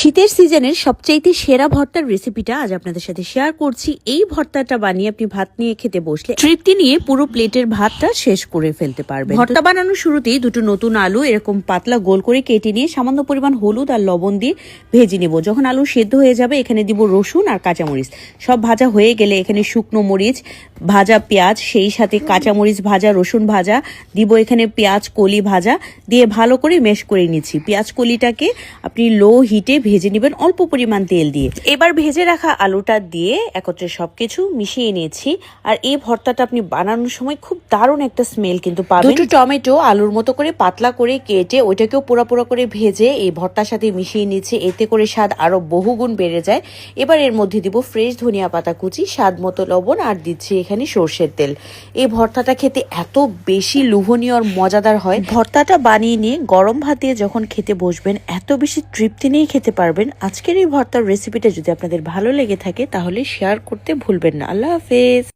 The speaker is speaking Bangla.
শীতের সিজনের সবচাইতে সেরা ভর্তার রেসিপিটা আজ আপনাদের সাথে শেয়ার করছি। এই ভর্তাটা বানিয়ে আপনি ভাত নিয়ে খেতে বসলে তৃপ্তি নিয়ে পুরো প্লেটের ভাতটা শেষ করে ফেলতে পারবেন। ভর্তা বানানোর শুরুতেই দুটো নতুন আলু এরকম পাতলা গোল করে কেটে নিয়ে সামান্য পরিমাণ হলুদ আর লবণ দিয়ে ভেজে নেব। যখন আলু সেদ্ধ হয়ে যাবে এখানে দিব রসুন আর কাঁচামরিচ। সব ভাজা হয়ে গেলে এখানে শুকনো মরিচ, ভাজা পেঁয়াজ, সেই সাথে কাঁচামরিচ ভাজা, রসুন ভাজা দিব। এখানে পেঁয়াজ কলি ভাজা দিয়ে ভালো করে মেশ করে নিচ্ছি। পেঁয়াজ কলিটাকে আপনি লো হিটে ভেজে নেবেন অল্প পরিমাণ তেল দিয়ে। এবার ভেজে রাখা আলুটা দিয়ে একত্রে সবকিছু মিশিয়ে নিয়েছি। আর এই ভর্তাটা আপনি বানানোর সময় খুব দারুণ একটা স্মেল কিন্তু পাবেন। দুটো টমেটো আলুর মতো করে পাতলা করে কেটে ওইটাকেও পোড়া পোড়া করে ভেজে এই ভর্তার সাথে মিশিয়ে নিচ্ছি। এতে করে স্বাদ আরো বহুগুণ বেড়ে যায়। এবার এর মধ্যে দিব ফ্রেশ ধনিয়া পাতা কুচি, স্বাদ মতো লবণ, আর দিচ্ছি এখানে সর্ষের তেল। এই ভর্তাটা খেতে এত বেশি লোভনীয় আর মজাদার হয়। ভর্তাটা বানিয়ে নিয়ে গরম ভাত দিয়ে যখন খেতে বসবেন এত বেশি তৃপ্তি নিয়ে খেতে পারবেন। আজকের এই ভর্তার রেসিপিটা যদি আপনাদের ভালো লেগে থাকে তাহলে শেয়ার করতে ভুলবেন না। আল্লাহ হাফেজ।